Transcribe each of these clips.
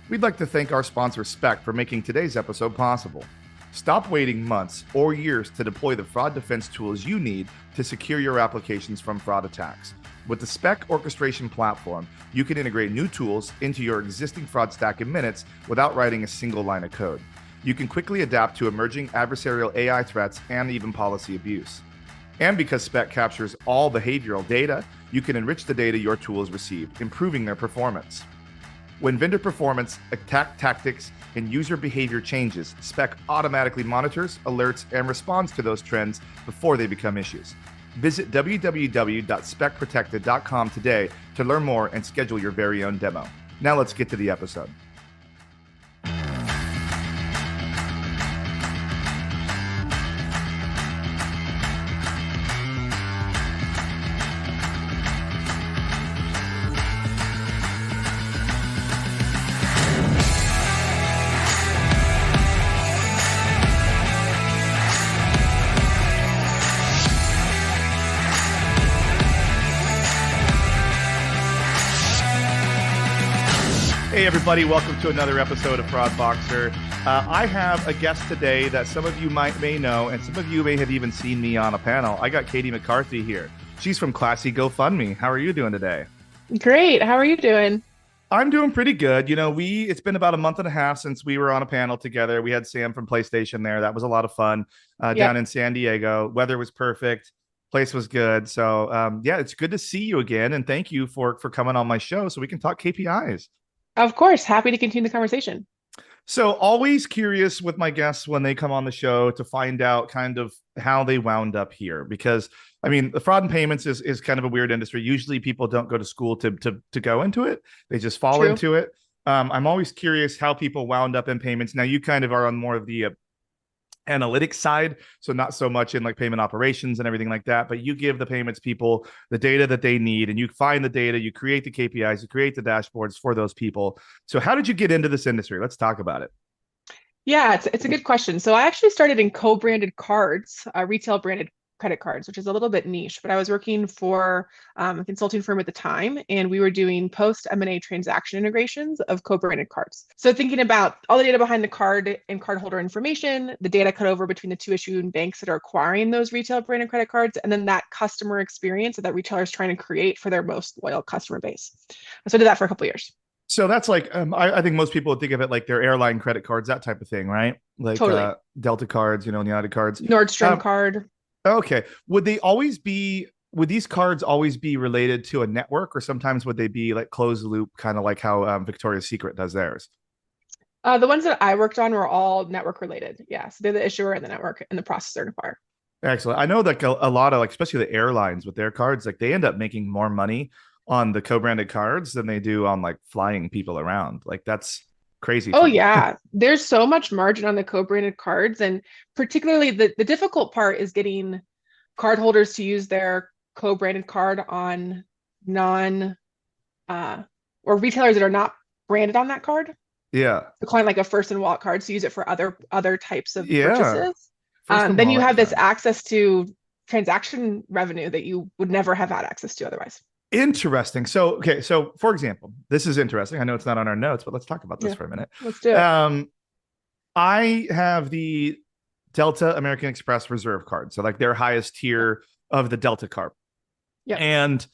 We'd like to thank our sponsor Spec for making today's episode possible. Stop waiting months or years to deploy the fraud defense tools you need to secure your applications from fraud attacks. With the Spec orchestration platform, you can integrate new tools into your existing fraud stack in minutes without writing a single line of code. You can quickly adapt to emerging adversarial AI threats and even policy abuse. And because Spec captures all behavioral data, you can enrich the data your tools receive, improving their performance. When vendor performance, attack tactics, and user behavior changes, Spec automatically monitors, alerts, and responds to those trends before they become issues. Visit www.specprotected.com today to learn more and schedule your very own demo. Now let's get to the episode. Hey everybody, welcome to another episode of Fraud Boxer. I have a guest today that some of you may know, and some of you may have even seen me on a panel. I got Katie McCarthy here. She's from Classy GoFundMe. How are you doing today? Great. How are you doing? I'm doing pretty good. You know, it's been about a month and a half since we were on a panel together. We had Sam from PlayStation there. That was a lot of fun down Yep. in San Diego. Weather was perfect. Place was good. So yeah, it's good to see you again. And thank you for coming on my show so we can talk KPIs. Of course. Happy to continue the conversation. So always curious with my guests when they come on the show to find out kind of how they wound up here, because I mean the fraud and payments is kind of a weird industry. Usually people don't go to school to go into it. They just fall True. into it. I'm always curious how people wound up in payments. Now you kind of are on more of the analytics side, so not so much in like payment operations and everything like that, but you give the payments people the data that they need, and you find the data, you create the KPIs, you create the dashboards for those people. So how did you get into this industry? Let's talk about it. Yeah, it's a good question. So I actually started in co-branded cards, retail branded credit cards, which is a little bit niche, but I was working for a consulting firm at the time, and we were doing post M&A transaction integrations of co-branded cards. So thinking about all the data behind the card and cardholder information, the data cut over between the two issuing banks that are acquiring those retail branded credit cards, and then that customer experience that retailer is trying to create for their most loyal customer base. So I did that for a couple of years. So that's like I think most people would think of it like their airline credit cards, that type of thing, right? Like Totally. Delta cards, you know, United cards. Nordstrom Um, card. okay. Would these cards always be related to a network, or sometimes would they be like closed loop, kind of like how Victoria's Secret does theirs? The ones that I worked on were all network related. Yeah, so they're the issuer and the network and the processor and acquirer. Excellent. I know that a lot of like, especially the airlines with their cards, like they end up making more money on the co-branded cards than they do on like flying people around. Like that's crazy Oh to me. yeah, there's so much margin on the co-branded cards, and particularly the difficult part is getting cardholders to use their co-branded card on non uh, or retailers that are not branded on that card. Yeah. The client like a first and wallet card, so use it for other types of Yeah. purchases. First and Then you wallet have this card. access to transaction revenue that you would never have had access to otherwise. Interesting. So, okay. So, for example, this is interesting. I know it's not on our notes, but let's talk about this Yeah, for a minute. let's do it. Um, I have the Delta American Express Reserve card. So, like their highest tier of the Delta card. Yep. And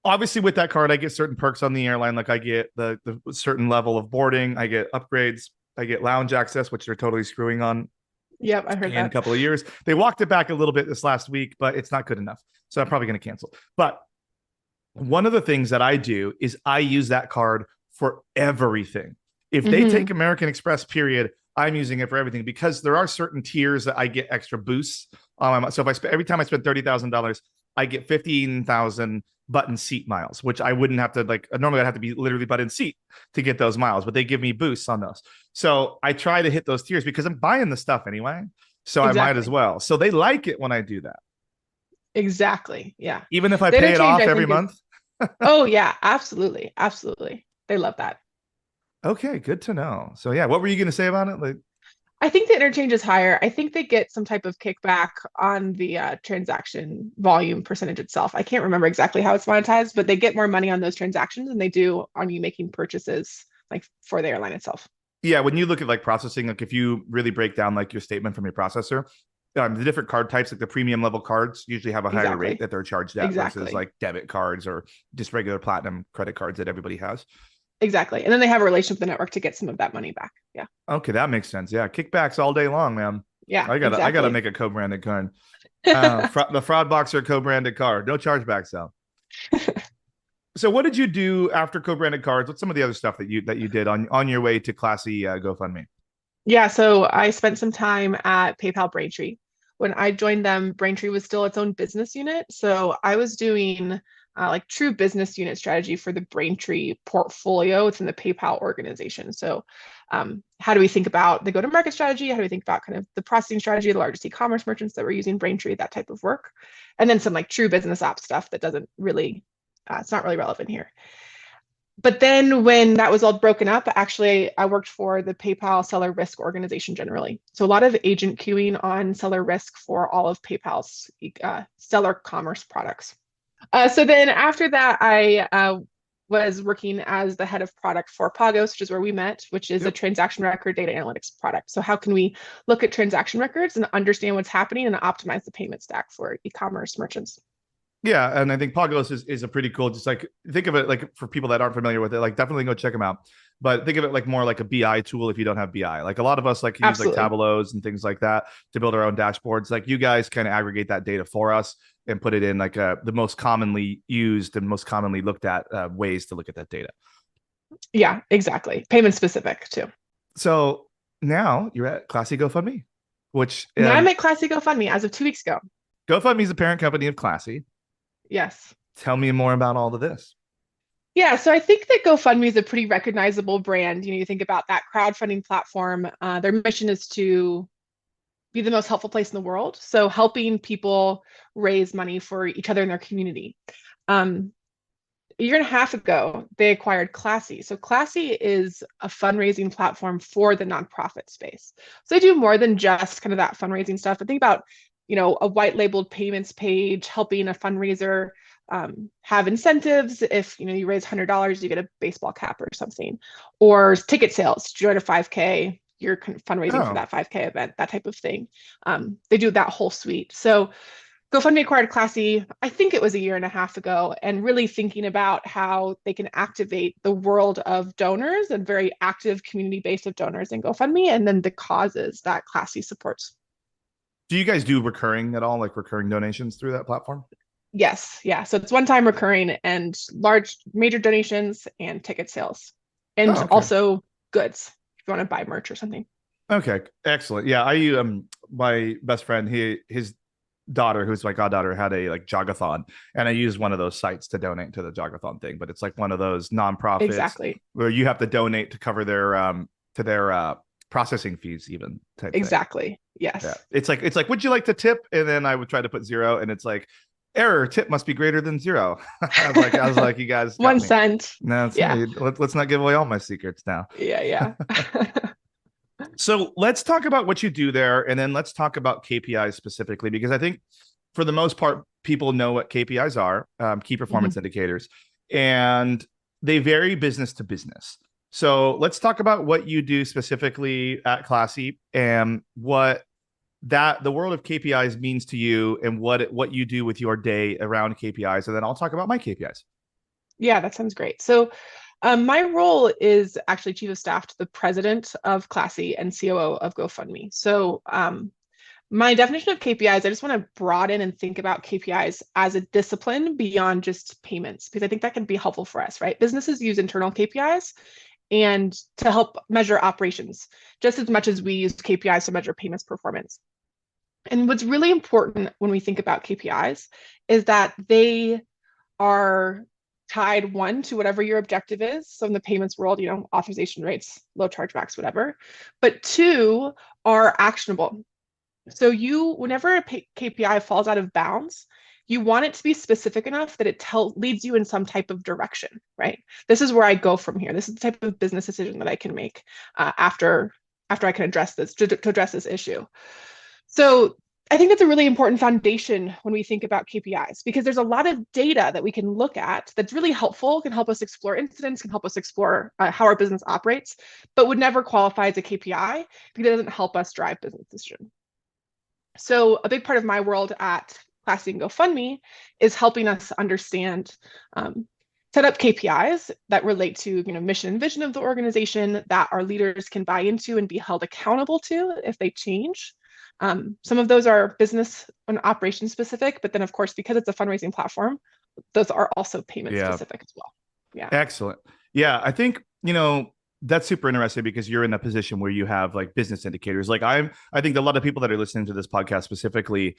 obviously, with that card, I get certain perks on the airline. Like I get the certain level of boarding, I get upgrades, I get lounge access, which they're totally screwing on Yep, I heard in a that. couple of years. They walked it back a little bit this last week, but it's not good enough. So I'm probably going to cancel. But one of the things that I do is I use that card for everything. If they take Hmm. American Express, period, I'm using it for everything because there are certain tiers that I get extra boosts on my. So if I spend every time I spend $30,000, I get 15,000 button seat miles, which I wouldn't have to like. Normally, I'd have to be literally button seat to get those miles, but they give me boosts on those. So I try to hit those tiers because I'm buying the stuff anyway. So I might as Exactly. well. So they like it when I do that, Exactly. Yeah. even if I The pay it interchange, off I every think, is, month. oh, yeah, absolutely. Absolutely. They love that. Okay, good to know. So yeah, what were you going to say about it? Like, I think the interchange is higher. I think they get some type of kickback on the transaction volume percentage itself. I can't remember exactly how it's monetized, but they get more money on those transactions than they do on you making purchases like for the airline itself. Yeah, when you look at like processing, like if you really break down like your statement from your processor, the different card types, like the premium level cards, usually have a higher rate Exactly. that they're charged at versus Exactly. like debit cards or just regular platinum credit cards that everybody has. Exactly. And then they have a relationship with the network to get some of that money back. Yeah. Okay, that makes sense. Yeah, kickbacks all day long, man. Yeah, I gotta exactly. make a co-branded card. The fraud boxer co-branded card, no chargebacks though. So, what did you do after co-branded cards? What's some of the other stuff that you did on your way to classy GoFundMe? Yeah, so I spent some time at PayPal Braintree. When I joined them, Braintree was still its own business unit. So I was doing like true business unit strategy for the Braintree portfolio within the PayPal organization. So how do we think about the go-to-market strategy? How do we think about kind of the processing strategy, the largest e-commerce merchants that were using Braintree, that type of work? And then some like true business app stuff that doesn't really, it's not really relevant here. But then when that was all broken up, actually, I worked for the PayPal seller risk organization generally. So a lot of agent queuing on seller risk for all of PayPal's seller commerce products. So then after that, I was working as the head of product for Pagos, which is where we met, which is a Yep. transaction record data analytics product. So how can we look at transaction records and understand what's happening and optimize the payment stack for e-commerce merchants? Yeah, and I think Pagos is a pretty cool. Just like think of it like for people that aren't familiar with it, like definitely go check them out. But think of it like more like a BI tool if you don't have BI. Like a lot of us like use like Absolutely. Tableaus and things like that to build our own dashboards. Like you guys kind of aggregate that data for us and put it in like the most commonly used and most commonly looked at ways to look at that data. Yeah, exactly. Payment specific too. So now you're at Classy GoFundMe, which Now I'm at Classy GoFundMe as of 2 weeks ago. GoFundMe is a parent company of Classy. Yes. Tell me more about all of this. Yeah, so I think that GoFundMe is a pretty recognizable brand. You think about that crowdfunding platform. Their mission is to be the most helpful place in the world. So helping people raise money for each other in their community. A year and a half ago, they acquired Classy. So Classy is a fundraising platform for the nonprofit space. So they do more than just kind of that fundraising stuff. But think about, a white labeled payments page, helping a fundraiser have incentives. If you raise $100, you get a baseball cap or something, or ticket sales. Join a 5K, you're kind of fundraising for Oh, that 5K event, that type of thing. They do that whole suite. So GoFundMe acquired Classy, I think it was a year and a half ago, and really thinking about how they can activate the world of donors and very active community base of donors in GoFundMe, and then the causes that Classy supports. do you guys do recurring at all, like recurring donations through that platform? Yes, yeah. So it's one-time recurring and large major donations and ticket sales, and Oh, okay. also goods if you want to buy merch or something. Okay, excellent. Yeah, I my best friend, his daughter, who's my goddaughter, had a like jogathon, and I used one of those sites to donate to the jogathon thing. But it's like one of those nonprofits Exactly. where you have to donate to cover their processing fees, even type thing. Exactly. Yeah, Yes. it's like would you like to tip? And then I would try to put zero, and it's like error tip must be greater than zero. I was like, you guys got One me. cent. No, it's, Yeah. hey, let's not give away all my secrets now. Yeah, yeah. So let's talk about what you do there, and then let's talk about KPIs specifically, because I think for the most part, people know what KPIs are, key performance Mhm. indicators, and they vary business to business. So let's talk about what you do specifically at Classy and what the world of KPIs means to you, and what you do with your day around KPIs, and then I'll talk about my KPIs. Yeah, that sounds great. So my role is actually chief of staff to the president of Classy and COO of GoFundMe. So my definition of KPIs, I just want to broaden and think about KPIs as a discipline beyond just payments, because I think that can be helpful for us, right? Businesses use internal KPIs and to help measure operations just as much as we use KPIs to measure payments performance. And what's really important when we think about KPIs is that they are tied, one, to whatever your objective is. So in the payments world, authorization rates, low chargebacks, whatever. But two, are actionable. So whenever a KPI falls out of bounds, you want it to be specific enough that it leads you in some type of direction, right? This is where I go from here. This is the type of business decision that I can make after I can address this to address this issue. So I think that's a really important foundation when we think about KPIs, because there's a lot of data that we can look at that's really helpful, can help us explore incidents, can help us explore how our business operates, but would never qualify as a KPI because it doesn't help us drive business decision. So a big part of my world at Classy and GoFundMe is helping us understand, set up KPIs that relate to mission and vision of the organization that our leaders can buy into and be held accountable to if they change. Some of those are business and operation specific, but then of course, because it's a fundraising platform, those are also payment specific as well. Yeah. Excellent. Yeah, I think, that's super interesting because you're in a position where you have like business indicators. Like I think a lot of people that are listening to this podcast specifically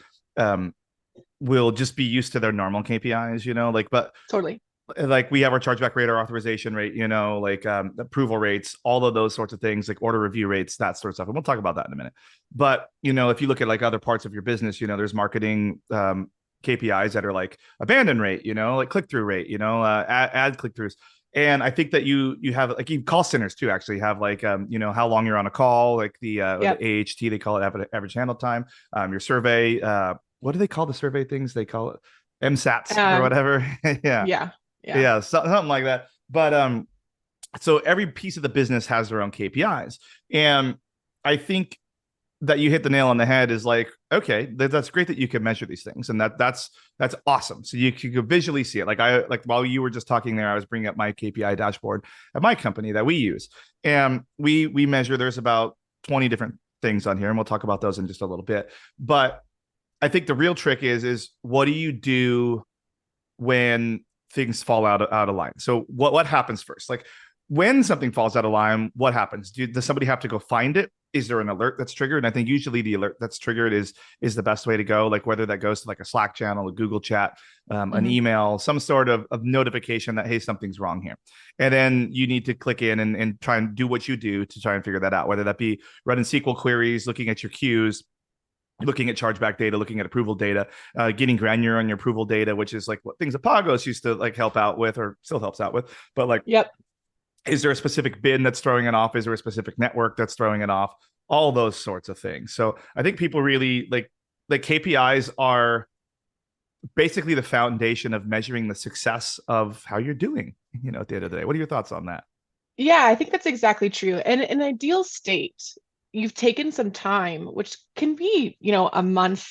will just be used to their normal KPIs, but Totally. like we have our chargeback rate, our authorization rate, like approval rates, all of those sorts of things, like order review rates, that sort of stuff. And we'll talk about that in a minute. But, if you look at like other parts of your business, there's marketing KPIs that are like abandon rate, like click-through rate, ad click-throughs. And I think that you have like even call centers too actually have like how long you're on a call, like the AHT, they call it average handle time, your survey, what do they call the survey things? They call it MSATs or whatever. Yeah, something like that. But so every piece of the business has their own KPIs. And I think that you hit the nail on the head is like, okay, that's great that you can measure these things. And that's awesome. So you can visually see it. Like while you were just talking there, I was bringing up my KPI dashboard at my company that we use. And we measure, there's about 20 different things on here, and we'll talk about those in just a little bit. But I think the real trick is what do you do when things fall out of line? So what happens first? Like when something falls out of line, what happens? Does somebody have to go find it? Is there an alert that's triggered? And I think usually the alert that's triggered is the best way to go. Like whether that goes to like a Slack channel, a Google chat, an email, some sort of notification that, hey, something's wrong here. And then you need to click in and try and do what you do to try and figure that out, whether that be running SQL queries, looking at your queues, looking at chargeback data, looking at approval data, getting granular on your approval data, which is like what things that Pagos used to like help out with or still helps out with. But like, is there a specific bin that's throwing it off? Is there a specific network that's throwing it off? All those sorts of things. So I think people really like KPIs are basically the foundation of measuring the success of how you're doing, at the end of the day. What are your thoughts on that? Yeah, I think that's exactly true. And in an ideal state, you've taken some time, which can be, a month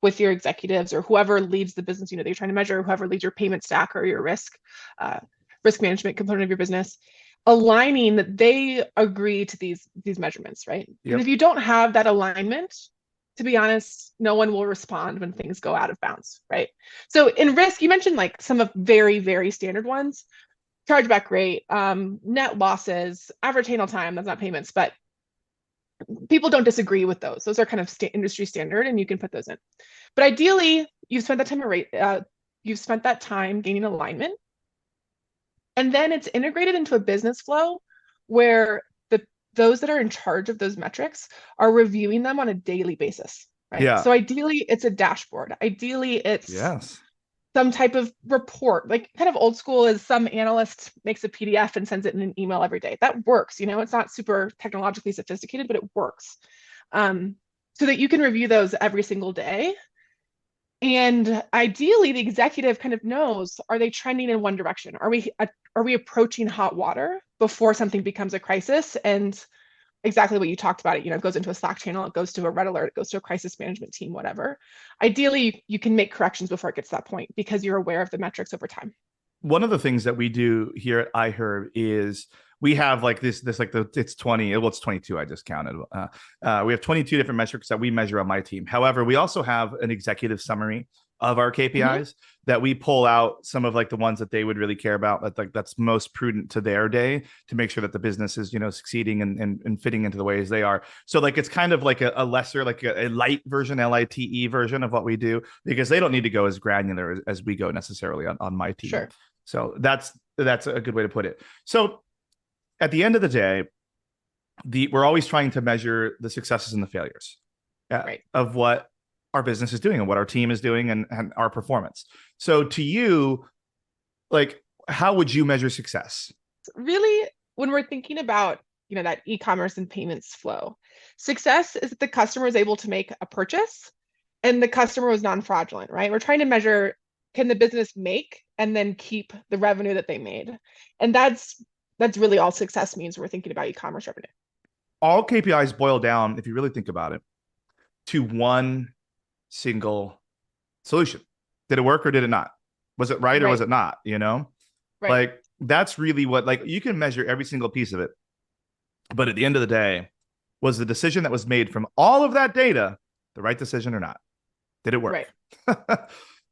with your executives or whoever leads the business unit that you're trying to measure, whoever leads your payment stack or your risk management component of your business, aligning that they agree to these measurements, right? And if you don't have that alignment, to be honest, no one will respond when things go out of bounds, right? So in risk, you mentioned like some of very, very standard ones, chargeback rate, net losses, average handle time, that's not payments, but people don't disagree with those. Those are kind of industry standard, and you can put those in. But ideally, you've spent that time gaining alignment, and then it's integrated into a business flow where those that are in charge of those metrics are reviewing them on a daily basis, right? Yeah. So ideally, it's a dashboard. Ideally, it's some type of report, like kind of old school is some analyst makes a PDF and sends it in an email every day. That works, it's not super technologically sophisticated, but it works. So that you can review those every single day. And ideally, the executive kind of knows, are they trending in one direction? Are we approaching hot water before something becomes a crisis? And exactly what you talked about, it goes into a Slack channel, it goes to a red alert, it goes to a crisis management team, whatever. Ideally, you can make corrections before it gets to that point because you're aware of the metrics over time. One of the things that we do here at iHerb is we have like this like it's 20, well, it's 22. I just counted. We have 22 different metrics that we measure on my team. However, we also have an executive summary of our KPIs that we pull out some of like the ones that they would really care about, that's most prudent to their day to make sure that the business is, succeeding and fitting into the ways they are. So like, it's kind of like a lesser, like a light version, LITE version of what we do, because they don't need to go as granular as we go necessarily on my team. Sure. So that's a good way to put it. So at the end of the day, we're always trying to measure the successes and the failures of what our business is doing and what our team is doing and our performance. So to you, like, how would you measure success? Really, when we're thinking about, that e-commerce and payments flow, success is that the customer is able to make a purchase and the customer was non-fraudulent, right? We're trying to measure, can the business make and then keep the revenue that they made? And that's really all success means when we're thinking about e-commerce revenue. All KPIs boil down, if you really think about it, to one single solution. Did it work or did it not? Was it right or was it not? Right. Like that's really what, like, you can measure every single piece of it. But at the end of the day, was the decision that was made from all of that data the right decision or not? Did it work? Right.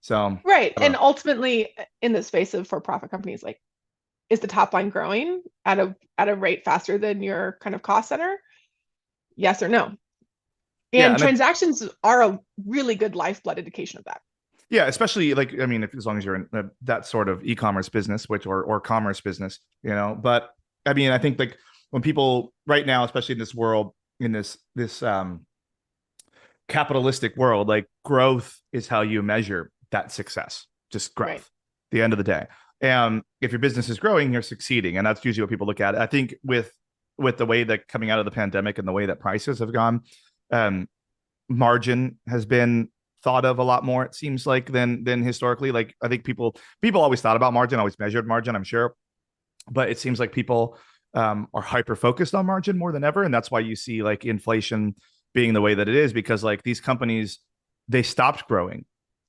So, Right. And ultimately, in the space of for-profit companies, like, is the top line growing at a rate faster than your kind of cost center? Yes or no? yeah, And and transactions are a really good lifeblood indication of that. yeah, especially like, I mean, if as long as you're in that sort of e-commerce business, which or commerce business, But I mean, I think like when people right now, especially in this world, in this capitalistic world, like growth is how you measure that success, just growth. Right. The end of the day, and if your business is growing, you're succeeding, and that's usually what people look at. I think with the way that coming out of the pandemic and the way that prices have gone, um, margin has been thought of a lot more, it seems like, than historically. Like I think people always thought about margin, always measured margin, I'm sure, but it seems like people are hyper focused on margin more than ever, and that's why you see like inflation being the way that it is, because like these companies, they stopped growing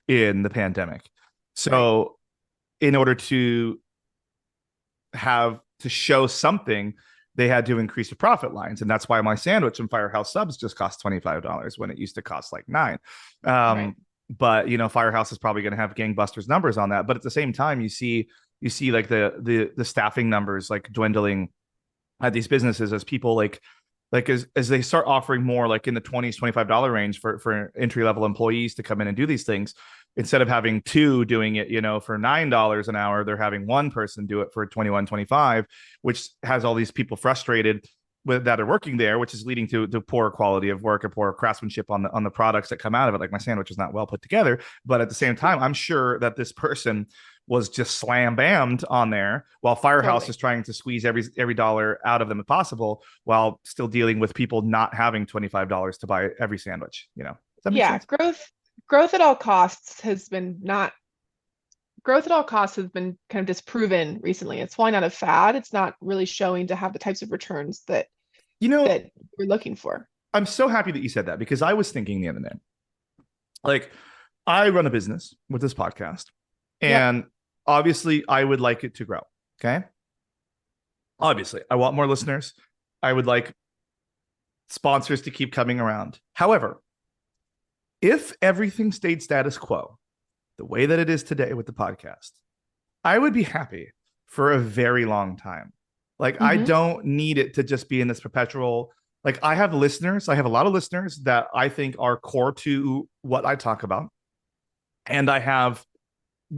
in the pandemic. So Right. in order to have to show something, they had to increase the profit lines. And that's why my sandwich and Firehouse subs just cost $25 when it used to cost like $9. Right. But Firehouse is probably going to have gangbusters numbers on that. But at the same time, you see like the staffing numbers like dwindling at these businesses as people as they start offering more like in the 20s $25 range for entry level employees to come in and do these things. Instead of having two doing it for $9 an hour, they're having one person do it for 21, 25, which has all these people frustrated that are working there, which is leading to poor quality of work and poor craftsmanship on the products that come out of it. Like my sandwich is not well put together, but at the same time, I'm sure that this person was just slam bammed on there, while Firehouse Totally. is trying to squeeze every dollar out of them if possible, while still dealing with people not having $25 to buy every sandwich. Does that make Yeah. sense? Growth at all costs has been not growth at all costs has been kind of disproven recently. It's flying out of fad. It's not really showing to have the types of returns that You know, that we're looking for. I'm so happy that you said that, because I was thinking the other day, like, I run a business with this podcast, Yep. and obviously I would like it to grow. Okay. Obviously, I want more listeners. I would like sponsors to keep coming around. However, if everything stayed status quo, the way that it is today with the podcast, I would be happy for a very long time. Like, I Mm-hmm. don't need it to just be in this perpetual. Like, I have listeners, I have a lot of listeners that I think are core to what I talk about. And I have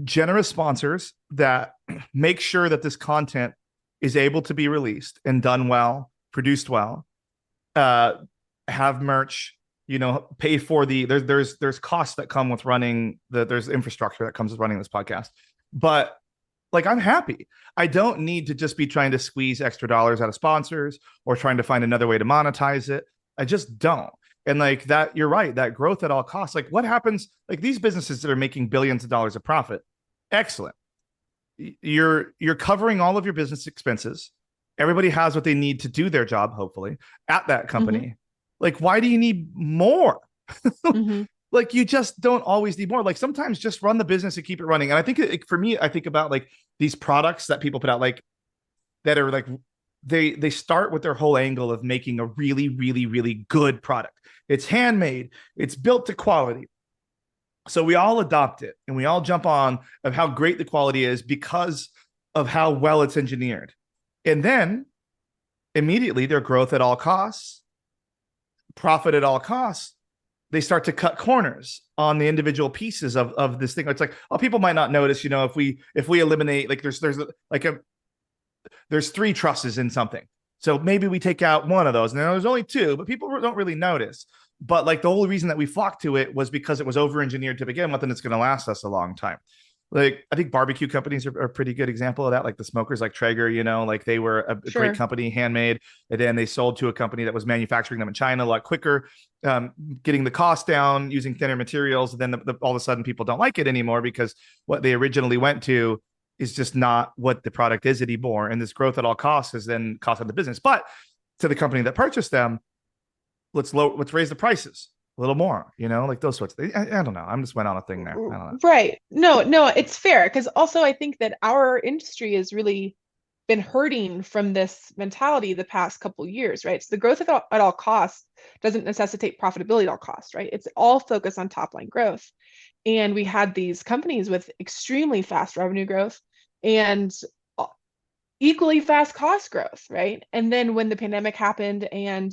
generous sponsors that make sure that this content is able to be released and done well, produced well, uh, have merch, pay for there's costs that come with running there's infrastructure that comes with running this podcast. But like, I'm happy. I don't need to just be trying to squeeze extra dollars out of sponsors or trying to find another way to monetize it. I just don't. And like that, you're right, that growth at all costs. Like, what happens, like these businesses that are making billions of dollars of profit, excellent. You're covering all of your business expenses. Everybody has what they need to do their job, hopefully, at that Mm-hmm. company. Like, why do you need more? Mm-hmm. Like, you just don't always need more. Like, sometimes just run the business and keep it running. And I think for me, I think about like these products that people put out, like that are like they start with their whole angle of making a really, really, really good product. It's handmade, it's built to quality. So we all adopt it and we all jump on of how great the quality is because of how well it's engineered. And then immediately their growth at all costs, profit at all costs, they start to cut corners on the individual pieces of this thing. It's like, oh, people might not notice, if we eliminate, like there's three trusses in something. So maybe we take out one of those, and there's only two, but people don't really notice. But like the whole reason that we flocked to it was because it was over engineered to begin with, and it's going to last us a long time. Like I think barbecue companies are a pretty good example of that. Like the smokers, like Traeger, like they were a great Sure. company, handmade, and then they sold to a company that was manufacturing them in China a lot quicker, getting the cost down using thinner materials. And then all of a sudden, people don't like it anymore because what they originally went to is just not what the product is anymore. And this growth at all costs has then cost them the business. But to the company that purchased them, let's raise the prices a little more, like those sorts of things. I don't know. I'm just went on a thing there. I don't know. Right. No, no, it's fair because also I think that our industry has really been hurting from this mentality the past couple years, right? So the growth at all costs doesn't necessitate profitability at all costs, right? It's all focused on top line growth. And we had these companies with extremely fast revenue growth and equally fast cost growth, right? And then when the pandemic happened and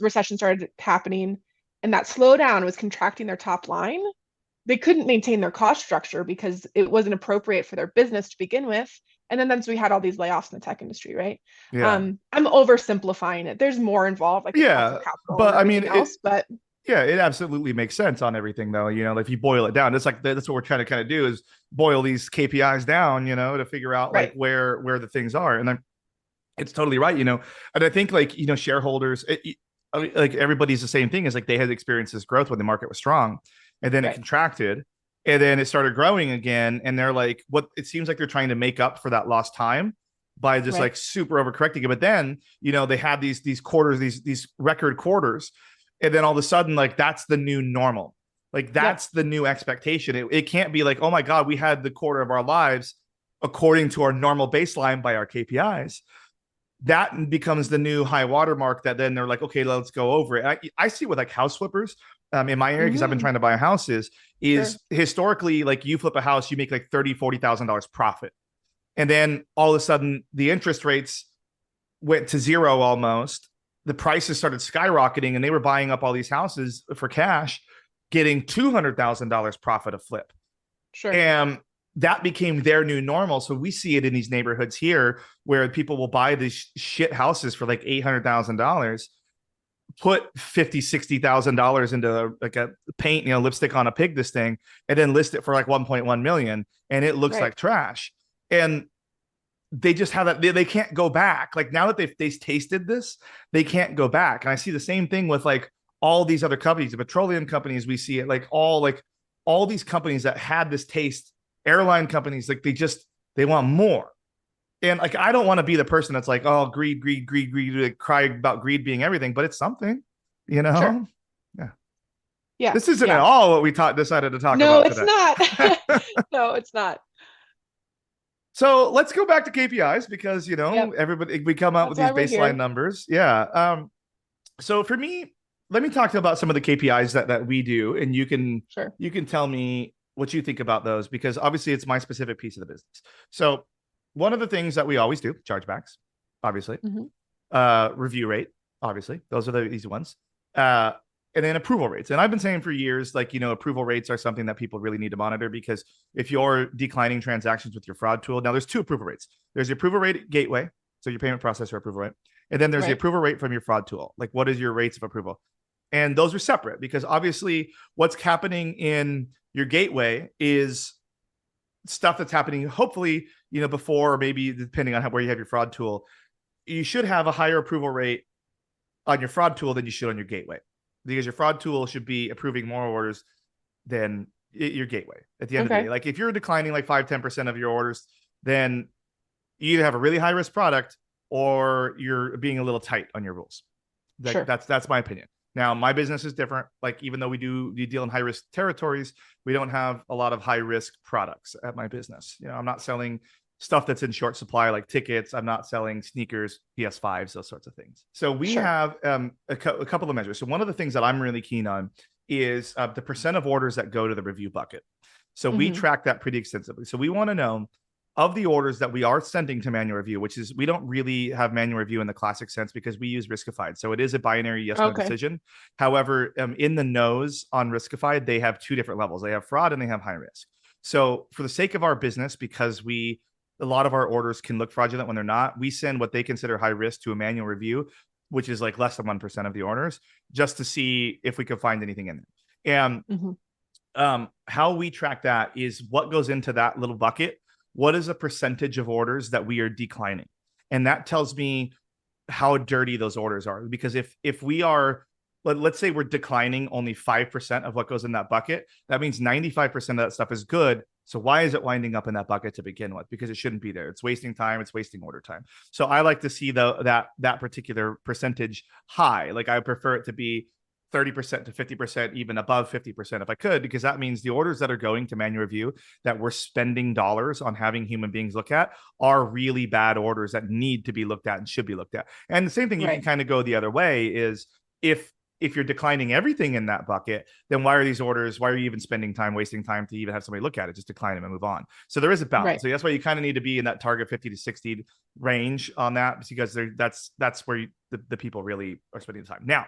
recession started happening, and that slowdown was contracting their top line, they couldn't maintain their cost structure because it wasn't appropriate for their business to begin with. And then we had all these layoffs in the tech industry, right? Yeah. I'm oversimplifying it. There's more involved, like the cost Yeah. of capital But and I mean, everything else. But yeah, it absolutely makes sense on everything though. If you boil it down, it's like that's what we're trying to kind of do is boil these KPIs down, to figure out like right, where the things are. And then it's totally right, And I think like, shareholders, I mean, like everybody's the same thing is like they had experienced this growth when the market was strong and then it right, contracted and then it started growing again. And they're like, what it seems like they're trying to make up for that lost time by just right. like super overcorrecting it. But then, they had these quarters, these record quarters. And then all of a sudden, like that's the new normal. Like Yep. that's the new expectation. It can't be like, oh my God, we had the quarter of our lives according to our normal baseline by our KPIs. That becomes the new high watermark that then they're like, okay, let's go over it. I see with like house flippers in my area because I've been Hmm. trying to buy houses is Sure. historically like you flip a house, you make like $30,000-$40,000 profit. And then all of a sudden the interest rates went to zero almost. The prices started skyrocketing and they were buying up all these houses for cash, getting $200,000 profit a flip. Sure. And that became their new normal. So we see it in these neighborhoods here where people will buy these shit houses for like $800,000, put $50,000-$60,000 into like a paint, lipstick on a pig, this thing, and then list it for like 1.1 million. And it looks Right. like trash. And they just have that they can't go back. Like now that they've tasted this, they can't go back. And I see the same thing with like all these other companies, the petroleum companies. We see it like all these companies that had this taste, airline companies, like they want more. And like I don't want to be the person that's like, oh, greed, greed, greed, greed, like cry about greed being everything, but it's something, you Sure. know. Yeah, Yeah. this isn't at Yeah. all what we decided to talk No, about it's today. not. No, it's not. So let's go back to KPIs because Yep. everybody we come out with That's why these we're baseline here. numbers. Yeah. So for me, let me talk about some of the KPIs that we do, and Sure. you can tell me what you think about those because obviously it's my specific piece of the business. So one of the things that we always do, chargebacks, obviously, Hmm. review rate, obviously, those are the easy ones. Uh, and then approval rates. And I've been saying for years, like, approval rates are something that people really need to monitor because if you're declining transactions with your fraud tool, now there's two approval rates. There's the approval rate gateway, so your payment processor approval rate. And then there's the Right. approval rate from your fraud tool. Like, what is your rates of approval? And those are separate because obviously what's happening in your gateway is stuff that's happening, hopefully, before or maybe depending on where you have your fraud tool. You should have a higher approval rate on your fraud tool than you should on your gateway because your fraud tool should be approving more orders than your gateway at the end of the Okay. day. Like if you're declining like 5-10% of your orders, then you either have a really high risk product or you're being a little tight on your rules. Like Sure. that's my opinion. Now my business is different. Like even though we deal in high risk territories, we don't have a lot of high risk products at my business. I'm not selling stuff that's in short supply like tickets. I'm not selling sneakers, PS5s, those sorts of things. So we Sure. have a couple of measures. So one of the things that I'm really keen on is the percent of orders that go to the review bucket. So we Hmm. track that pretty extensively. So we want to know of the orders that we are sending to manual review, which is we don't really have manual review in the classic sense because we use Riskified. So it is a binary yes no Okay. decision. However, in the no's on Riskified, they have two different levels. They have fraud and they have high risk. So for the sake of our business, because a lot of our orders can look fraudulent when they're not, we send what they consider high risk to a manual review, which is like less than 1% of the orders, just to see if we can find anything in there. And Hmm. how we track that is what goes into that little bucket. What is a percentage of orders that we are declining? And that tells me how dirty those orders are. Because if we are, let's say we're declining only 5% of what goes in that bucket, that means 95% of that stuff is good. So why is it winding up in that bucket to begin with? Because it shouldn't be there. It's wasting time. It's wasting order time. So I like to see that particular percentage high. Like I prefer it to be 30% to 50%, even above 50% if I could, because that means the orders that are going to manual review that we're spending dollars on having human beings look at are really bad orders that need to be looked at and should be looked at. And the same thing, you can kind of go the other way is if you're declining everything in that bucket, then why are these orders, why are you even spending time, wasting time to even have somebody look at it? Just decline them and move on. So there is a balance. So that's why you kind of need to be in that target 50 to 60 range on that, because that's where the people really are spending the time. Now,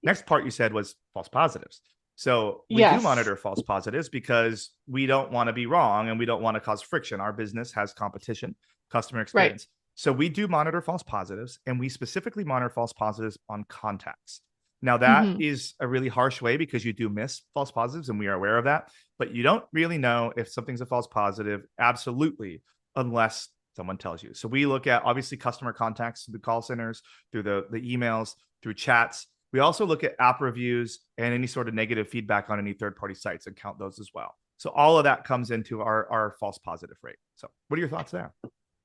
next part you said was false positives. So we do monitor false positives because we don't want to be wrong and we don't want to cause friction. Our business has competition, customer experience. So we do monitor false positives, and we specifically monitor false positives on contacts. Now that is a really harsh way because you do miss false positives, and we are aware of that, but you don't really know if something's a false positive, absolutely, unless someone tells you. So we look at obviously customer contacts through the call centers, through the emails, through chats. We also look at app reviews and any sort of negative feedback on any third-party sites and count those as well. So all of that comes into our false positive rate. So what are your thoughts there?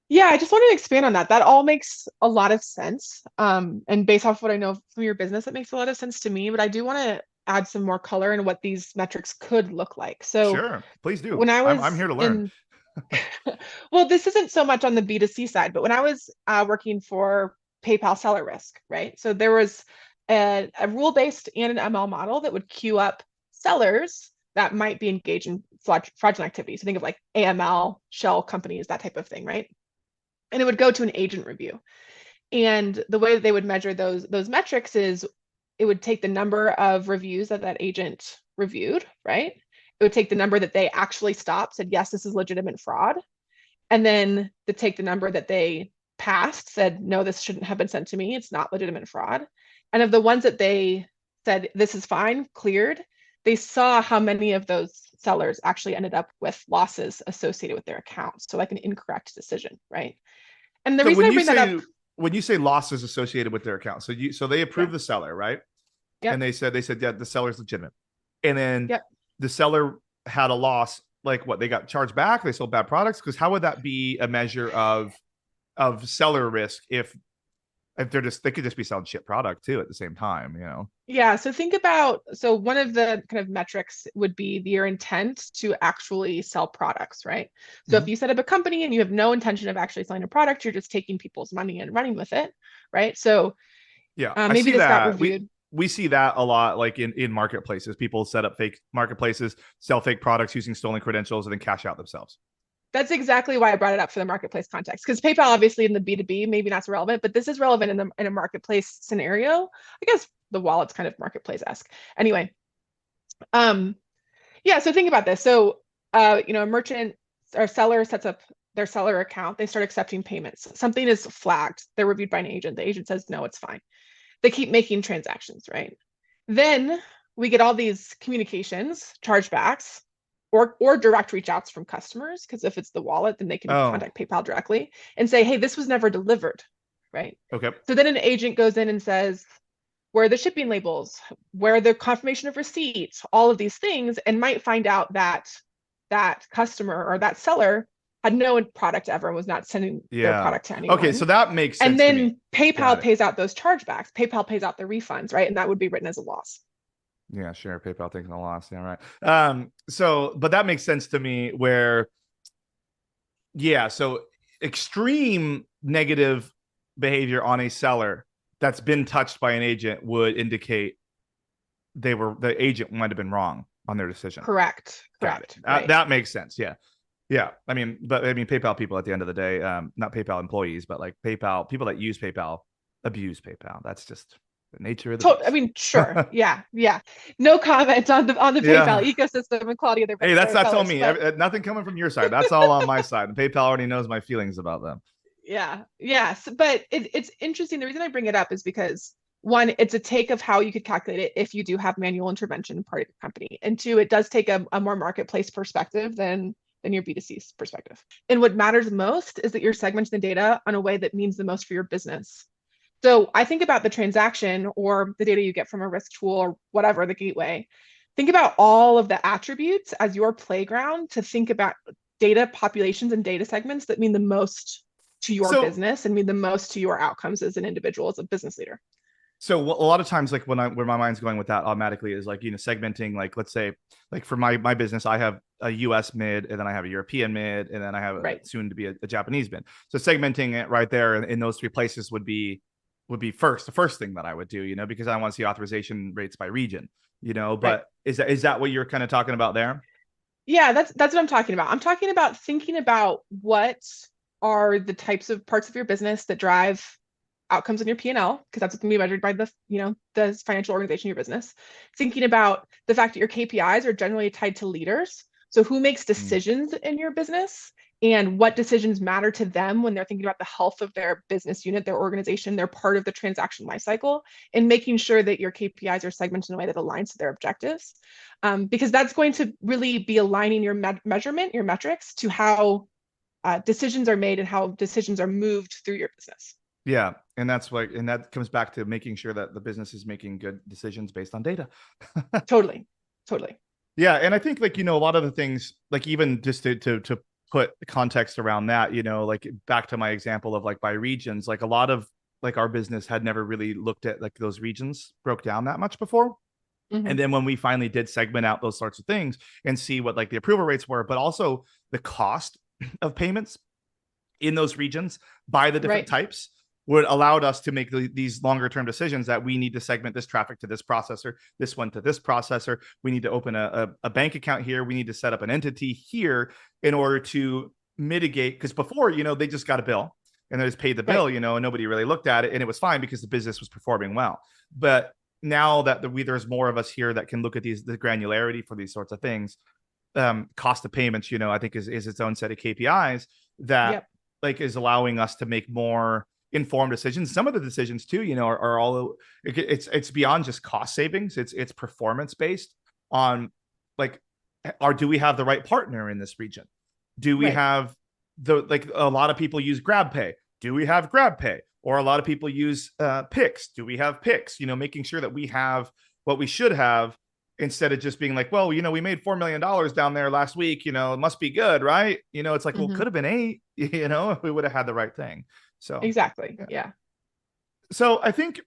Yeah, I just wanted to expand on that. That all makes a lot of sense. And based off what I know from your business, it makes a lot of sense to me, but I do want to add some more color in what these metrics could look like. So sure, please do. When I'm here to learn. Well, this isn't so much on the B2C side, but when I was working for PayPal seller risk, right? So there was a rule-based and an ML model that would queue up sellers that might be engaged in fraudulent activities. So think of like AML, shell companies, that type of thing, right? And it would go to an agent review. And the way that they would measure those metrics is it would take the number of reviews that that agent reviewed, right? It would take the number that they actually stopped, said, yes, this is legitimate fraud. And then to take the number that they passed, said, no, this shouldn't have been sent to me. It's not legitimate fraud. And of the ones that they said, this is fine, cleared, they saw how many of those sellers actually ended up with losses associated with their accounts. So like an incorrect decision, right? And the reason I bring that up, when you say losses associated with their account, so they approved the seller, right? Yep. And they said yeah, the seller's legitimate. And then the seller had a loss, like what, they got charged back, they sold bad products, because how would that be a measure of seller risk if they could just be selling shit product too at the same time, you know? Yeah, so think about, so one of the kind of metrics would be your intent to actually sell products, right? So if you set up a company and you have no intention of actually selling a product, you're just taking people's money and running with it, right? So maybe this got reviewed. We see that a lot, like in marketplaces. People set up fake marketplaces, sell fake products using stolen credentials, and then cash out themselves. That's exactly why I brought it up for the marketplace context, because PayPal, obviously in the B2B, maybe not so relevant, but this is relevant in a marketplace scenario. I guess the wallet's kind of marketplace-esque. Anyway, yeah, so think about this. So, a merchant or seller sets up their seller account. They start accepting payments. Something is flagged. They're reviewed by an agent. The agent says, no, it's fine. They keep making transactions, right? Then we get all these communications, chargebacks, or direct reach outs from customers, because if it's the wallet, then they can contact PayPal directly and say, hey, this was never delivered, right? Okay. So then an agent goes in and says, where are the shipping labels? Where are the confirmation of receipts? All of these things, and might find out that that customer or that seller had no product ever and was not sending their product to anyone. Okay, so that makes sense. And then PayPal pays out those chargebacks. PayPal pays out the refunds, right? And that would be written as a loss. Yeah, sure. PayPal taking a loss. Yeah, right. But that makes sense to me where, so extreme negative behavior on a seller that's been touched by an agent would indicate the agent might have been wrong on their decision. Correct. Right. That makes sense. Yeah. Yeah. PayPal people at the end of the day, not PayPal employees, but like PayPal, people that use PayPal abuse PayPal. That's just the nature of the sure. Yeah. No comment on the PayPal ecosystem and quality of their. Hey, that's on me. Nothing coming from your side. That's all on my side. And PayPal already knows my feelings about them. Yeah. Yes. But it's interesting. The reason I bring it up is because one, it's a take of how you could calculate it if you do have manual intervention part of your company. And two, it does take a more marketplace perspective than your B2C perspective. And what matters most is that you're segmenting the data in a way that means the most for your business. So I think about the transaction or the data you get from a risk tool or whatever, the gateway. Think about all of the attributes as your playground to think about data populations and data segments that mean the most to your So business and mean the most to your outcomes as an individual, as a business leader. So a lot of times, like where my mind's going with that automatically is like, segmenting, like, let's say, like for my business, I have a US mid, and then I have a European mid, and then I have Right. soon to be a Japanese mid. So segmenting it right there in those three places would be the first thing that I would do, because I want to see authorization rates by region, Right. but is that what you're kind of talking about there? Yeah, that's what I'm talking about. I'm talking about thinking about what are the types of parts of your business that drive outcomes in your P&L, because that's what's going to be measured by the financial organization of your business. Thinking about the fact that your KPIs are generally tied to leaders. So who makes Mm. decisions in your business and what decisions matter to them when they're thinking about the health of their business unit, their organization, they're part of the transaction lifecycle, and making sure that your KPIs are segmented in a way that aligns to their objectives. Because that's going to really be aligning your measurement, your metrics, to how decisions are made and how decisions are moved through your business. Yeah, and that comes back to making sure that the business is making good decisions based on data. Totally. Totally. Yeah, and I think, like, a lot of the things, like, even just to put context around that, like back to my example of like by regions, like a lot of like our business had never really looked at like those regions broke down that much before. Mm-hmm. And then when we finally did segment out those sorts of things and see what like the approval rates were, but also the cost of payments in those regions by the different Right. types, would allowed us to make these longer term decisions that we need to segment this traffic to this processor, this one to this processor. We need to open a bank account here. We need to set up an entity here in order to mitigate. Because before, they just got a bill and they just paid the Right. bill, and nobody really looked at it, and it was fine because the business was performing well. But now that there's more of us here that can look at the granularity for these sorts of things, cost of payments, I think is its own set of KPIs that Yep. like is allowing us to make more informed decisions. Some of the decisions too, are all it's beyond just cost savings. It's performance based on like, do we have the right partner in this region? Do we Right. have like a lot of people use GrabPay? Do we have GrabPay? Or a lot of people use Pix. Do we have Pix? Making sure that we have what we should have, instead of just being like, well, we made $4 million down there last week, it must be good, right? It's like, well, it Mm-hmm. could have been 8, if we would have had the right thing. So Exactly. yeah. Yeah. So I think,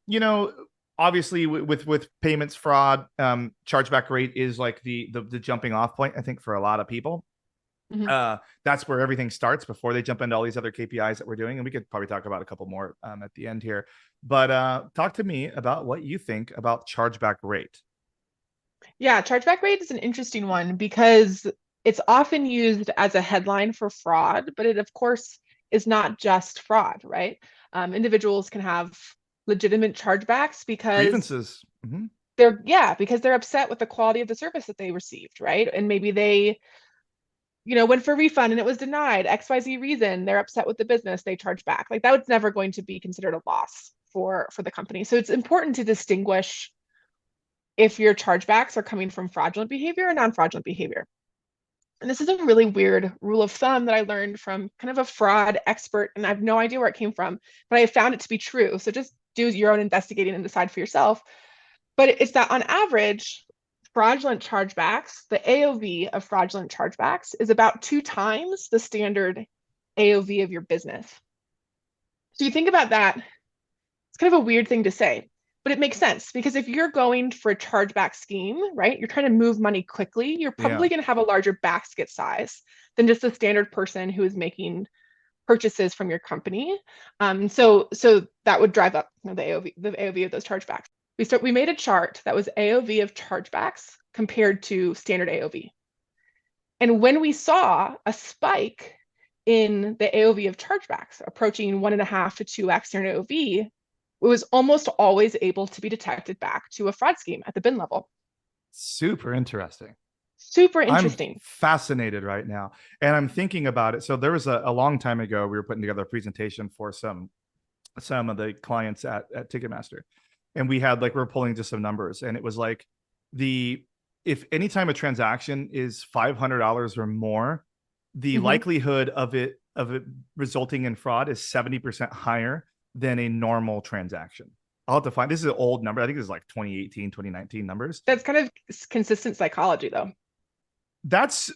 obviously with payments fraud, chargeback rate is like the jumping off point, I think, for a lot of people. Mm-hmm. That's where everything starts before they jump into all these other KPIs that we're doing. And we could probably talk about a couple more at the end here. But talk to me about what you think about chargeback rate. Yeah, chargeback rate is an interesting one because it's often used as a headline for fraud, but it, of course, is not just fraud, right? Individuals can have legitimate chargebacks because Grievances. Mm-hmm. because they're upset with the quality of the service that they received, right? And maybe they, went for a refund and it was denied, XYZ reason, they're upset with the business, they charge back. Like that was never going to be considered a loss for the company. So it's important to distinguish if your chargebacks are coming from fraudulent behavior or non-fraudulent behavior. And this is a really weird rule of thumb that I learned from kind of a fraud expert, and I have no idea where it came from, but I found it to be true. So just do your own investigating and decide for yourself. But it's that on average, fraudulent chargebacks, the AOV of fraudulent chargebacks is about 2 times the standard AOV of your business. So you think about that, it's kind of a weird thing to say, but it makes sense because if you're going for a chargeback scheme, right, you're trying to move money quickly, you're Yeah. probably going to have a larger basket size than just a standard person who is making purchases from your company. So that would drive up the AOV of those chargebacks. We made a chart that was AOV of chargebacks compared to standard AOV. And when we saw a spike in the AOV of chargebacks approaching 1.5 to 2x standard AOV, it was almost always able to be detected back to a fraud scheme at the bin level. Super interesting. Super I'm interesting. fascinated right now, and I'm thinking about it. So there was a long time ago, we were putting together a presentation for some of the clients at Ticketmaster, and we had like, we're pulling just some numbers, and it was like the if anytime a transaction is $500 or more, the Hmm. likelihood of it resulting in fraud is 70% higher than a normal transaction. I'll have to find, this is an old number. I think this is like 2018, 2019 numbers. That's kind of consistent psychology, though. That's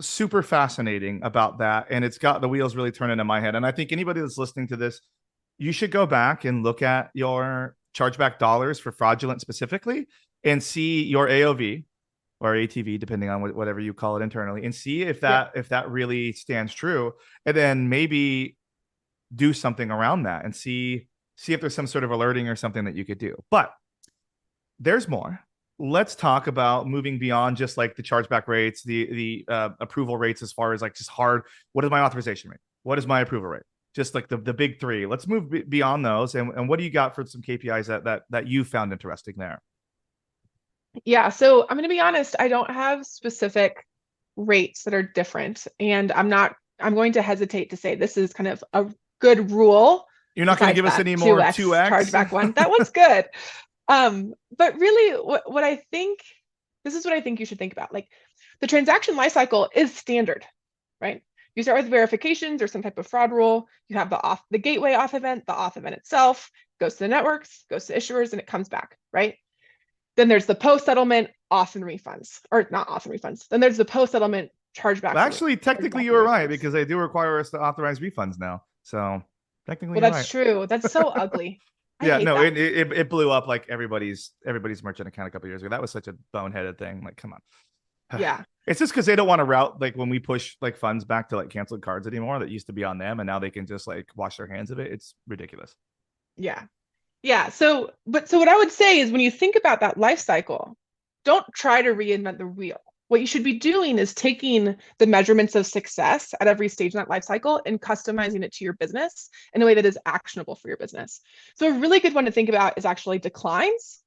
super fascinating about that. And it's got the wheels really turning in my head. And I think anybody that's listening to this, you should go back and look at your chargeback dollars for fraudulent specifically and see your AOV or ATV, depending on whatever you call it internally, and see if Yeah. that really stands true. And then maybe do something around that and see if there's some sort of alerting or something that you could do. But there's more. Let's talk about moving beyond just like the chargeback rates, the approval rates, as far as like just hard. What is my authorization rate? What is my approval rate? Just like the big three. Let's move beyond those. And what do you got for some KPIs that you found interesting there? Yeah. So I'm going to be honest, I don't have specific rates that are different. And I'm going to hesitate to say this is kind of a good rule. You're not going to Besides give us that any more 2x 2x. chargeback one. That one's good. But really what I think, this is what I think you should think about. Like the transaction lifecycle is standard, right? You start with verifications or some type of fraud rule. You have the gateway auth event, the auth event itself goes to the networks, goes to issuers, and it comes back, right? Then there's the post-settlement auth and refunds, or not auth and refunds. Then there's the post-settlement chargebacks. Well, actually, technically, you were right, because they do require us to authorize refunds now. So technically, Well, you're that's right. true. That's so ugly. I Yeah, hate no, that. it blew up like everybody's merchant account a couple years ago. That was such a boneheaded thing. Like, come on. Yeah. It's just because they don't want to route, like, when we push like funds back to like canceled cards anymore that used to be on them, and now they can just like wash their hands of it. It's ridiculous. Yeah. Yeah. So what I would say is when you think about that life cycle, don't try to reinvent the wheel. What you should be doing is taking the measurements of success at every stage in that life cycle and customizing it to your business in a way that is actionable for your business. So a really good one to think about is actually declines,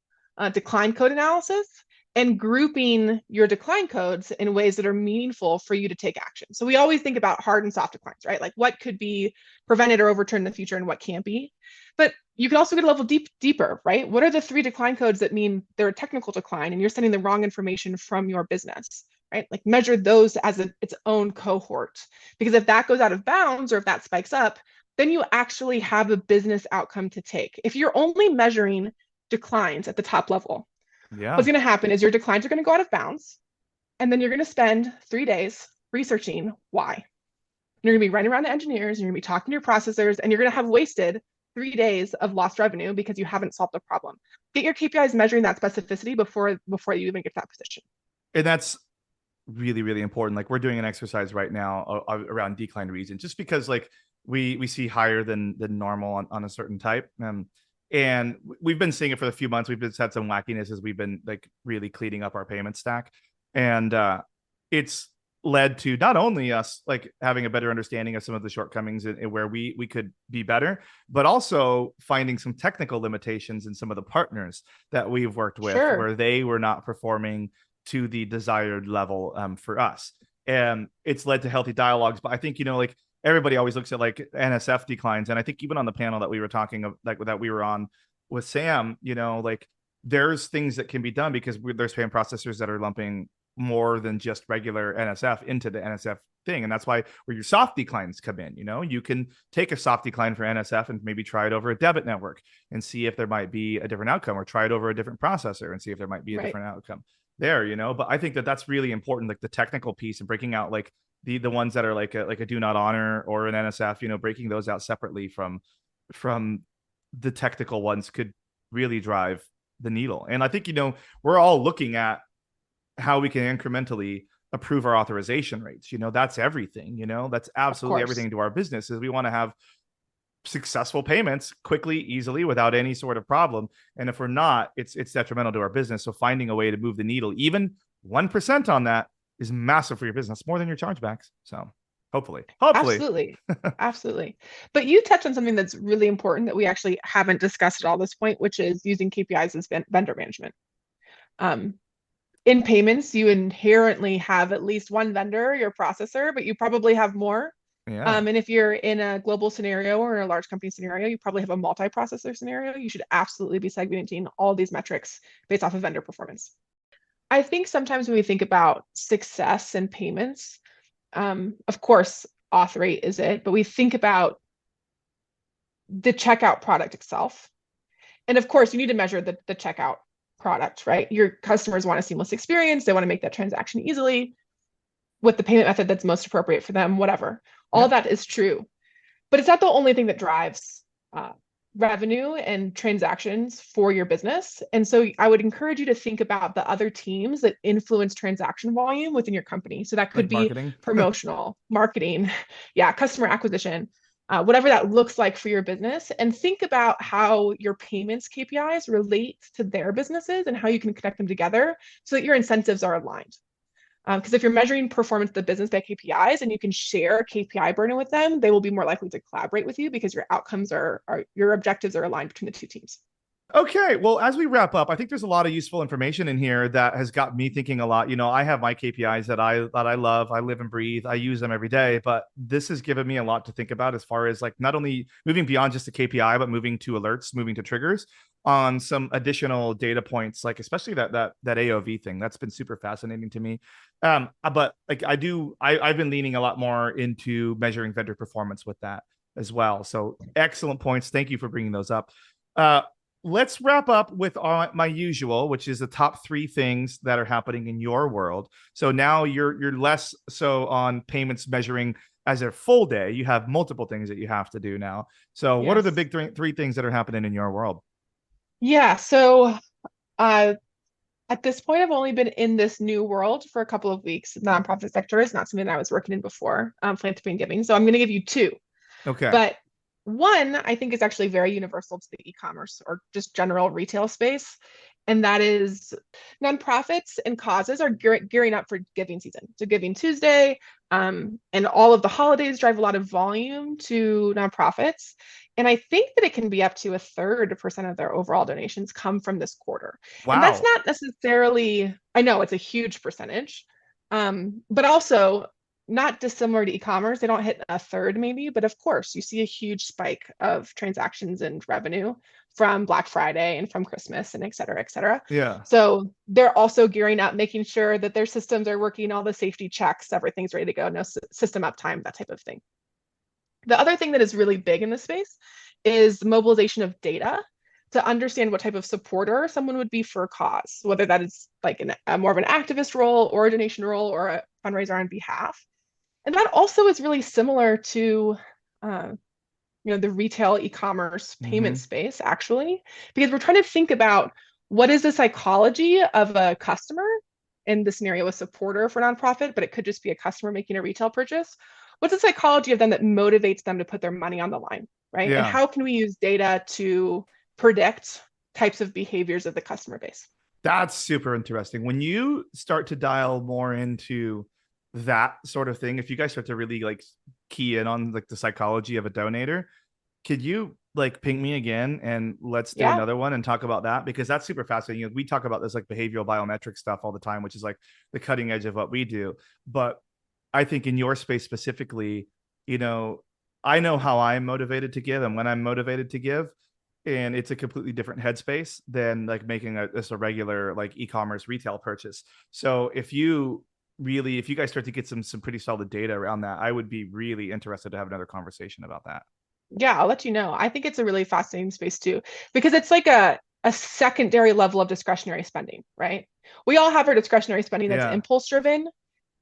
decline code analysis, and grouping your decline codes in ways that are meaningful for you to take action. So we always think about hard and soft declines, right? Like what could be prevented or overturned in the future and what can't be. But you can also get a level deeper, right? What are the 3 decline codes that mean they're a technical decline and you're sending the wrong information from your business, right? Like measure those as its own cohort. Because if that goes out of bounds or if that spikes up, then you actually have a business outcome to take. If you're only measuring declines at the top level, Yeah. what's going to happen is your declines are going to go out of bounds. And then you're going to spend 3 days researching why. You're going to be running around the engineers, and you're going to be talking to your processors, and you're going to have wasted 3 days of lost revenue because you haven't solved the problem. Get your KPIs measuring that specificity before you even get to that position. And that's really, really important. Like, we're doing an exercise right now around decline reason, just because like we see higher than normal on a certain type. And we've been seeing it for a few months. We've just had some wackiness as we've been like really cleaning up our payment stack. And it's led to not only us like having a better understanding of some of the shortcomings and where we could be better, but also finding some technical limitations in some of the partners that we've worked with Sure. where they were not performing to the desired level for us. And it's led to healthy dialogues. But I think, like, everybody always looks at like NSF declines. And I think even on the panel that we were talking of, like that we were on with Sam, like there's things that can be done because there's payment processors that are lumping more than just regular NSF into the NSF thing. And that's why where your soft declines come in, you can take a soft decline for NSF and maybe try it over a debit network and see if there might be a different outcome, or try it over a different processor and see if there might be a different outcome there, but I think that that's really important, like the technical piece and breaking out like the ones that are like a do not honor or an NSF, breaking those out separately from the technical ones could really drive the needle. And I think, we're all looking at how we can incrementally improve our authorization rates. That's everything. That's absolutely everything to our business. Is we want to have successful payments quickly, easily, without any sort of problem. And if we're not, it's detrimental to our business. So finding a way to move the needle, even 1% on that, is massive for your business, more than your chargebacks. So hopefully. Absolutely. Absolutely. But you touched on something that's really important that we actually haven't discussed at all this point, which is using KPIs as vendor management. In payments, you inherently have at least one vendor, your processor, but you probably have more. Yeah. And if you're in a global scenario or a large company scenario, you probably have a multi-processor scenario. You should absolutely be segmenting all these metrics based off of vendor performance. I think sometimes when we think about success and payments, of course, auth rate is it, but we think about the checkout product itself. And of course, you need to measure the checkout product, right? Your customers want a seamless experience. They want to make that transaction easily with the payment method that's most appropriate for them, whatever. All Yeah. that is true. But it's not the only thing that drives revenue and transactions for your business. And so I would encourage you to think about the other teams that influence transaction volume within your company. So that could Like be marketing. promotional, marketing, yeah, customer acquisition, whatever that looks like for your business. And think about how your payments KPIs relate to their businesses and how you can connect them together so that your incentives are aligned. Because if you're measuring performance of the business by KPIs and you can share KPI burden with them, they will be more likely to collaborate with you because your outcomes are your objectives are aligned between the two teams. Okay, well, as we wrap up, I think there's a lot of useful information in here that has got me thinking a lot. I have my KPIs that I love, I live and breathe, I use them every day, but this has given me a lot to think about as far as like not only moving beyond just the KPI, but moving to alerts, moving to triggers on some additional data points, like especially that AOV thing. That's been super fascinating to me. But like I've been leaning a lot more into measuring vendor performance with that as well. So excellent points. Thank you for bringing those up. Uh, let's wrap up with my usual, which is the top 3 things that are happening in your world. So now you're less so on payments measuring as a full day. You have multiple things that you have to do now. So what are the Yes. big three things that are happening in your world? Yeah. So uh, at this point, I've only been in this new world for a couple of weeks. Nonprofit sector is not something that I was working in before, philanthropy and giving. So I'm going to give you two. Okay. But one, I think, is actually very universal to the e-commerce or just general retail space. And that is nonprofits and causes are gearing up for giving season. So Giving Tuesday and all of the holidays drive a lot of volume to nonprofits. And I think that it can be up to a third percent of their overall donations come from this quarter. And that's Wow. not necessarily, I know it's a huge percentage, but also not dissimilar to e-commerce. They don't hit a third maybe, but of course you see a huge spike of transactions and revenue from Black Friday and from Christmas and et cetera, et cetera. Yeah. So they're also gearing up, making sure that their systems are working, all the safety checks, everything's ready to go, no system uptime, that type of thing. The other thing that is really big in this space is mobilization of data to understand what type of supporter someone would be for a cause, whether that is like a more of an activist role or a donation role or a fundraiser on behalf. And that also is really similar to uh, the retail e-commerce payment Mm-hmm. space, actually, because we're trying to think about what is the psychology of a customer, in the scenario a supporter for nonprofit, but it could just be a customer making a retail purchase. What's the psychology of them that motivates them to put their money on the line, right? And Yeah. how can we use data to predict types of behaviors of the customer base? That's super interesting. When you start to dial more into that sort of thing, if you guys start to really like key in on like the psychology of a donator, could you like ping me again and let's do Yeah. another one and talk about that? Because that's super fascinating. We talk about this like behavioral biometric stuff all the time, which is like the cutting edge of what we do. But I think in your space specifically, you know, I know how I'm motivated to give and when I'm motivated to give, and it's a completely different headspace than like making just a regular like e-commerce retail purchase. So if you guys start to get some pretty solid data around that, I would be really interested to have another conversation about that. Yeah, I'll let you know. I think it's a really fascinating space too, because it's like a secondary level of discretionary spending, right? We all have our discretionary spending that's Yeah. impulse driven,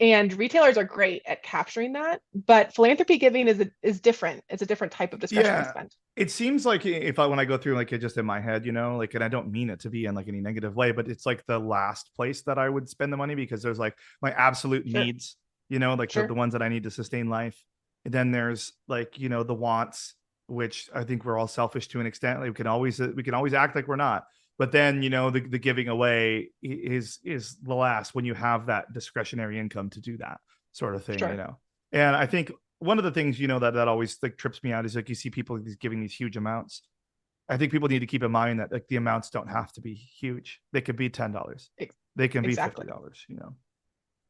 and retailers are great at capturing that. But philanthropy giving is different. It's a different type of discretionary Yeah. spend. It seems like if I when I go through like it just in my head, like, and I don't mean it to be in like any negative way, but it's like the last place that I would spend the money because there's like my absolute Sure, needs, like the sure, ones that I need to sustain life. And then there's like, the wants, which I think we're all selfish to an extent. Like we can always act like we're not. But then, the giving away is the last when you have that discretionary income to do that sort of thing. sure. And I think one of the things that always like trips me out is like you see people giving these huge amounts. I think people need to keep in mind that like the amounts don't have to be huge. They could be $10. They can be Exactly. $50.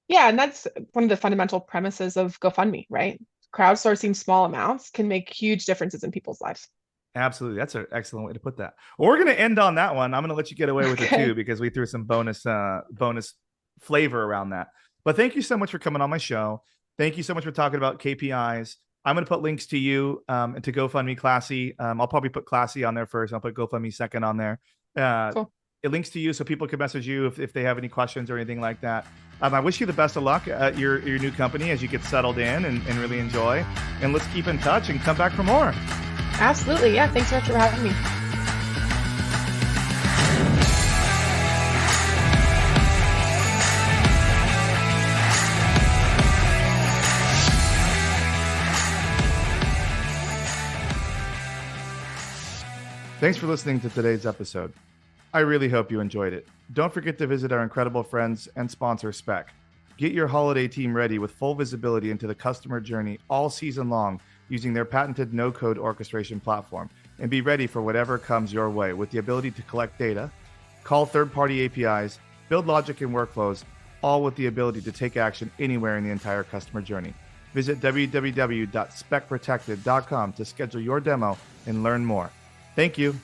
Yeah, and that's one of the fundamental premises of GoFundMe, right? crowdsourcing small amounts can make huge differences in people's lives. Absolutely. That's an excellent way to put that. Well, we're going to end on that one. I'm going to let you get away with it too, because we threw some bonus flavor around that. But thank you so much for coming on my show. Thank you so much for talking about KPIs. I'm going to put links to you and to GoFundMe Classy. I'll probably put Classy on there first. I'll put GoFundMe second on there. Cool. It links to you so people can message you if they have any questions or anything like that. I wish you the best of luck at your new company as you get settled in and really enjoy. And let's keep in touch and come back for more. Absolutely. Yeah. Thanks so much for having me. Thanks for listening to today's episode. I really hope you enjoyed it. Don't forget to visit our incredible friends and sponsor, Spec. Get your holiday team ready with full visibility into the customer journey all season long using their patented no-code orchestration platform, and be ready for whatever comes your way with the ability to collect data, call third-party APIs, build logic and workflows, all with the ability to take action anywhere in the entire customer journey. Visit www.specprotected.com to schedule your demo and learn more. Thank you.